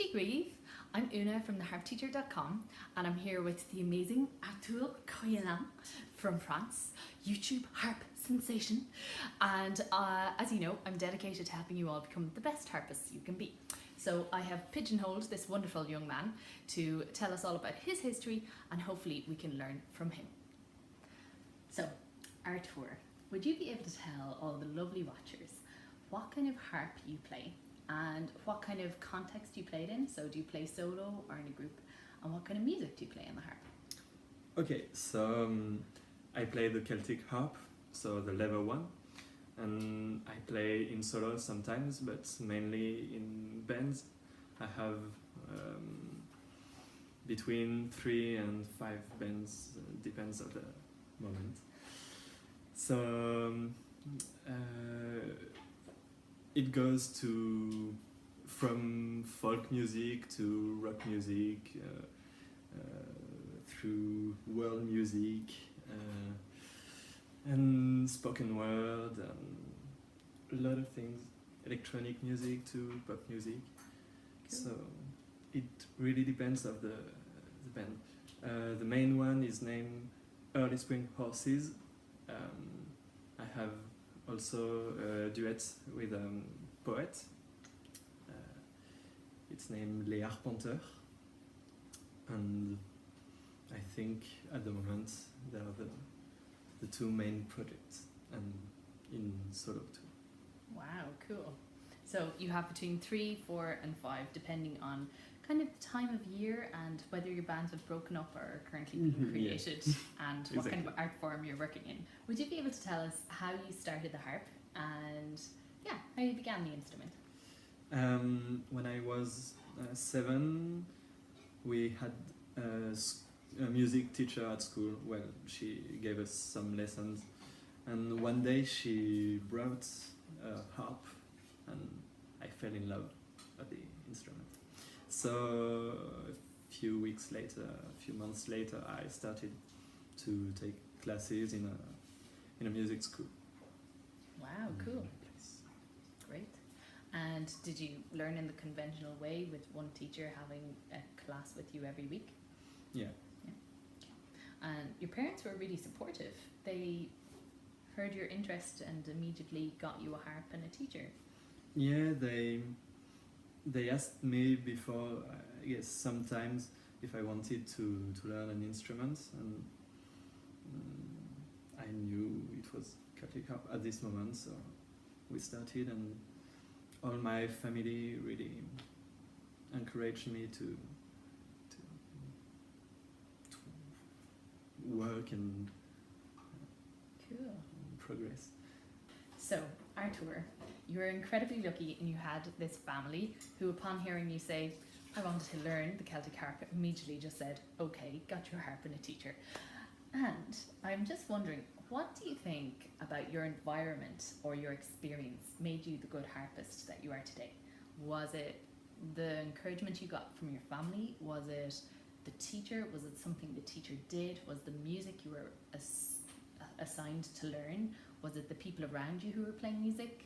Grieve. I'm Una from theharpteacher.com and I'm here with the amazing Arthur-Coriolan from France, YouTube harp sensation. And as you know, I'm dedicated to helping you all become the best harpists you can be. So I have pigeonholed this wonderful young man to tell us all about his history and hopefully we can learn from him. So, Arthur, would you be able to tell all the lovely watchers what kind of harp you play and what kind of context you played in? So do you play solo or in a group, and what kind of music do you play on the harp? Okay, so I play the Celtic harp, so the leather one, and I play in solo sometimes, but mainly in bands. I have between 3 and 5 bands, depends on the moment. So it goes from folk music to rock music, through world music, and spoken word, and a lot of things, electronic music to pop music. Cool. So it really depends of the band. The main one is named Early Spring Horses. I have also a duet with a poet. It's named Les Arpenteurs, and I think at the moment they are the 2 main projects, and in solo too. Wow, cool. So you have between 3, 4 and 5 depending on kind of the time of year and whether your bands have broken up or are currently being created, and what Exactly. kind of art form you're working in. Would you be able to tell us how you started the harp and how you began the instrument? When I was 7, we had a music teacher at school. Well, she gave us some lessons, and one day she brought a harp, and I fell in love with the instrument. So a few weeks later, a few months later, I started to take classes in a music school. Wow, cool. Great. And did you learn in the conventional way with one teacher having a class with you every week? Yeah. And your parents were really supportive. They heard your interest and immediately got you a harp and a teacher. Yeah, they asked me before, I guess sometimes, if I wanted to learn an instrument, and I knew it was Celtic harp at this moment, so we started, and all my family really encouraged me to work and Cool. progress. So, Arthur, you were incredibly lucky and you had this family who, upon hearing you say, I wanted to learn the Celtic harp, immediately just said, okay, got you a harp and a teacher. And I'm just wondering, what do you think about your environment or your experience made you the good harpist that you are today? Was it the encouragement you got from your family? Was it the teacher? Was it something the teacher did? Was the music you were assigned to learn? Was it the people around you who were playing music?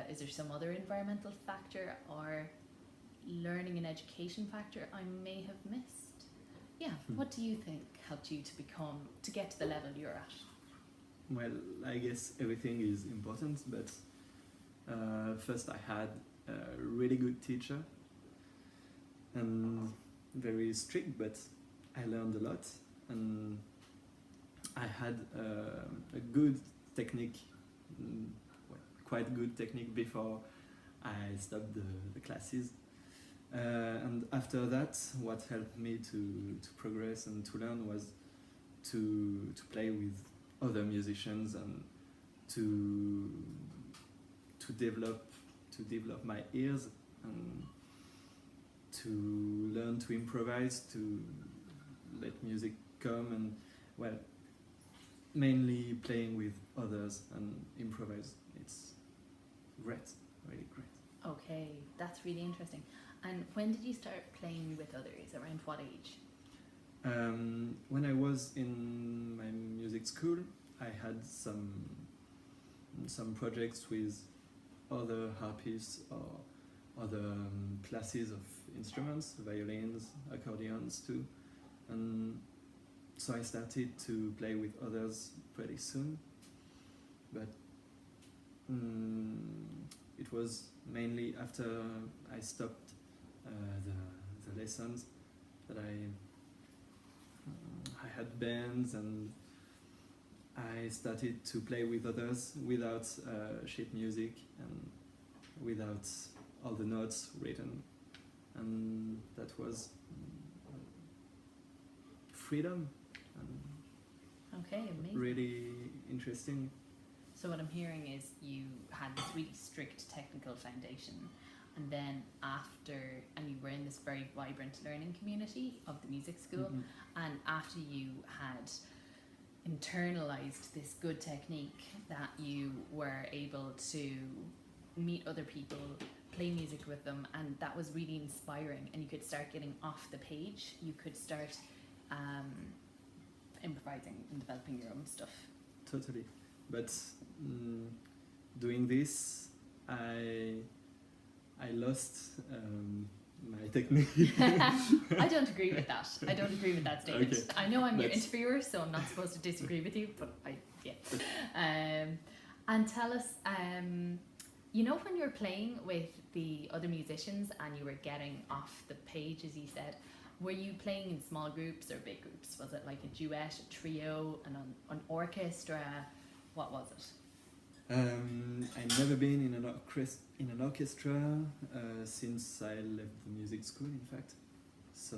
Is there some other environmental factor or learning and education factor I may have missed? Yeah, what do you think helped you to get to the level you're at? Well, I guess everything is important, but first I had a really good teacher, and very strict, but I learned a lot, and I had a good technique, quite good technique before I stopped the classes. And after that, what helped me to progress and to learn was to play with other musicians and to develop my ears and to learn to improvise, to let music come, and well, mainly playing with others and improvise. It's great, really great. Okay, that's really interesting. And when did you start playing with others? Around what age? When I was in my music school, I had some projects with other harpists or other classes of instruments, violins, accordions too, and so I started to play with others pretty soon, but it was mainly after I stopped the lessons that I had bands, and I started to play with others without sheet music and without all the notes written, and that was freedom and Okay, amazing. really interesting. So what I'm hearing is you had this really strict technical foundation, and then and you were in this very vibrant learning community of the music school, Mhm. and after you had internalized this good technique, that you were able to meet other people, play music with them, and that was really inspiring, and you could start getting off the page, you could start improvising and developing your own stuff. Totally, but doing this, I lost my technique. I don't agree with that. I don't agree with that statement. Okay. I know I'm your That's- interviewer, so I'm not supposed to disagree with you, but and tell us, you know, when you were playing with the other musicians and you were getting off the page, as you said, were you playing in small groups or big groups? Was it like a duet, a trio, an orchestra? What was it? I've never been in an orchestra since I left the music school, in fact. So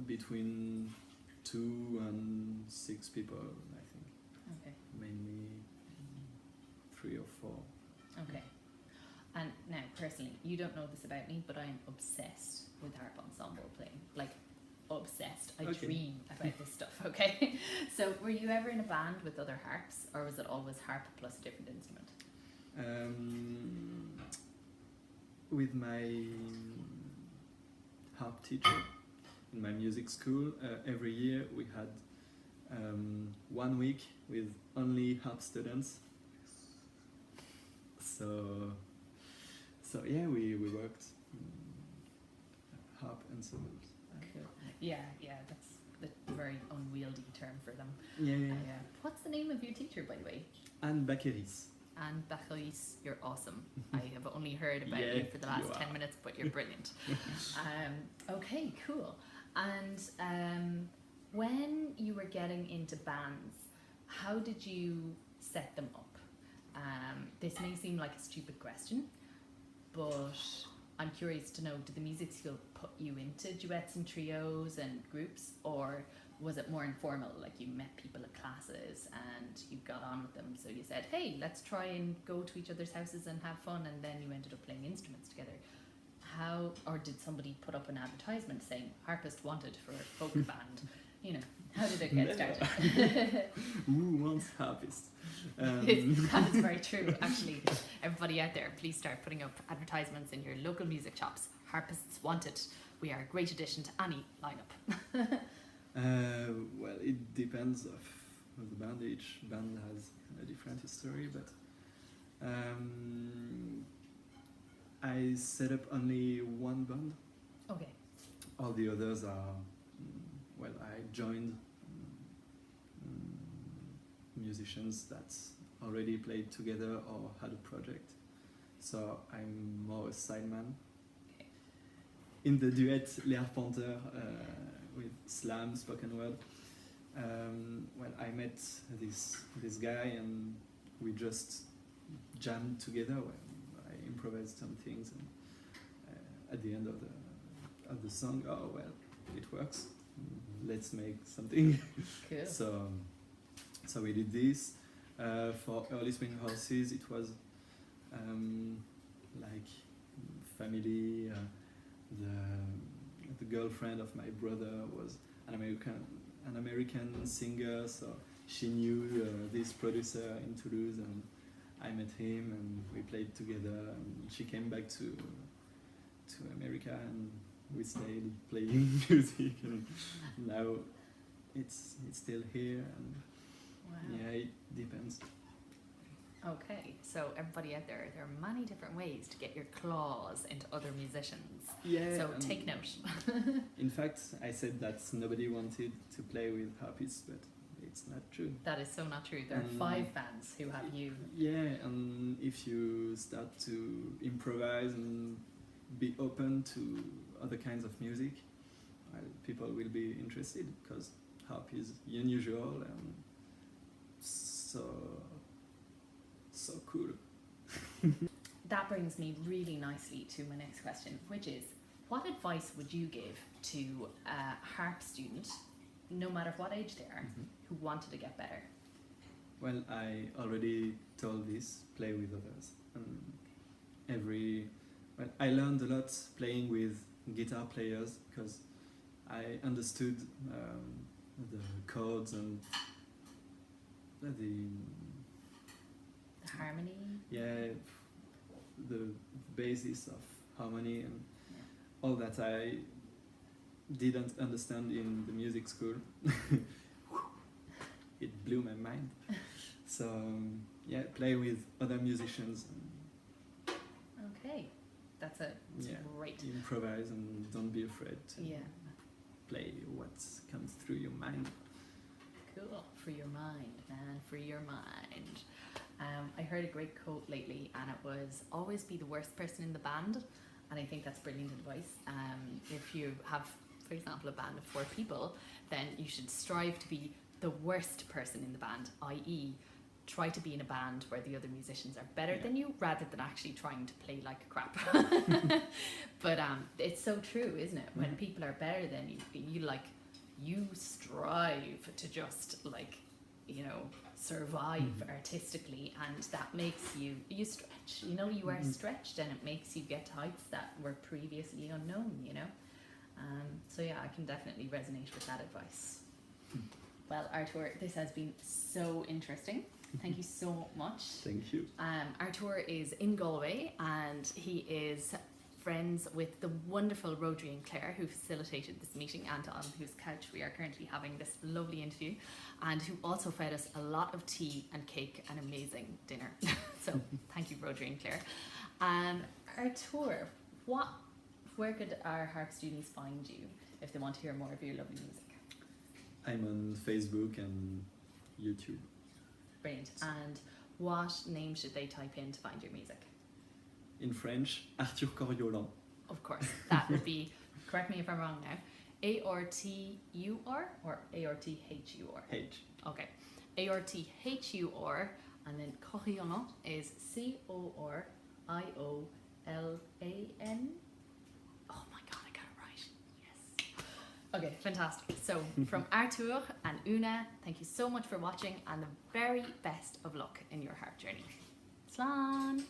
between 2 and 6 people, I think. Okay. Mainly 3 or 4. Okay. And now, personally, you don't know this about me, but I'm obsessed with harp ensemble playing. Like, obsessed. I Okay. dream about this stuff, okay? So, were you ever in a band with other harps, or was it always harp plus a different instrument? With my harp teacher in my music school, every year we had 1 week with only harp students. So yeah, we worked harp ensembles. Cool. Yeah, that's the very unwieldy term for them. Yeah. What's the name of your teacher, by the way? And Bakeris. Anne Bachelis, you're awesome. I have only heard about Yeah, you for the last you 10 are. minutes, but you're brilliant. Okay, cool. And when you were getting into bands, how did you set them up? This may seem like a stupid question, but I'm curious to know, did the music school put you into duets and trios and groups, or was it more informal, like you met people at classes and you got on with them, so you said, hey, let's try and go to each other's houses and have fun, and then you ended up playing instruments together? How, or did somebody put up an advertisement saying harpist wanted for a folk band? You know, how did it get started? Who wants harpist? That's very true, actually. Everybody out there, please start putting up advertisements in your local music shops. Harpists wanted. We are a great addition to any lineup. Well, it depends of the band. Each band has a different history, but I set up only one band. Okay. All the others are, well, I joined musicians that already played together or had a project. So I'm more a sideman. Okay. In the duet Les Arpenteurs with slam, spoken word, well, I met this guy and we just jammed together. Well, I improvised some things, and at the end of the song, oh well, it works. Let's make something. Cool. So we did this. For Early Spring Horses, it was like family. The girlfriend of my brother was an American singer, so she knew this producer in Toulouse, and I met him and we played together. And she came back to America and we stayed playing music, and now it's still here. And Wow. yeah, it depends. Okay, so everybody out there, there are many different ways to get your claws into other musicians. Yeah. So take note. In fact, I said that nobody wanted to play with harpists, but it's not true. That is so not true. There are 5 bands who have you. Yeah, and if you start to improvise and be open to other kinds of music, well, people will be interested because harp is unusual and so cool. That brings me really nicely to my next question, which is, what advice would you give to a harp student, no matter what age they are, who wanted to get better? Well, I already told this, play with others. I learned a lot playing with guitar players because I understood the chords and the Harmony? the basis of harmony and all that I didn't understand in the music school. It blew my mind. So play with other musicians. Okay, that's great. Improvise and don't be afraid to play what comes through your mind. Cool. Free your mind, man. Free your mind. I heard a great quote lately, and it was, always be the worst person in the band. And I think that's brilliant advice. If you have, for example, a band of 4 people, then you should strive to be the worst person in the band, i.e. try to be in a band where the other musicians are better than you, rather than actually trying to play like crap. But it's so true, isn't it? When people are better than you, you strive to just survive artistically, and that makes you stretch. You are stretched, and it makes you get to heights that were previously unknown. So I can definitely resonate with that advice. Well, Arthur, this has been so interesting. Thank you so much. Thank you. Arthur is in Galway, and he is friends with the wonderful Rodri and Claire, who facilitated this meeting and on whose couch we are currently having this lovely interview, and who also fed us a lot of tea and cake and amazing dinner. So thank you, Rodri and Claire. Arthur, where could our harp students find you if they want to hear more of your lovely music? I'm on Facebook and YouTube. Brilliant. And what name should they type in to find your music? In French, Arthur-Coriolan. Of course. That would be, correct me if I'm wrong now, A-R-T-U-R or A-R-T-H-U-R? H. Okay. A-R-T-H-U-R, and then Coriolan is C-O-R-I-O-L-A-N. Oh my god, I got it right. Yes. Okay, fantastic. So from Arthur and Una, thank you so much for watching, and the very best of luck in your harp journey. Slán!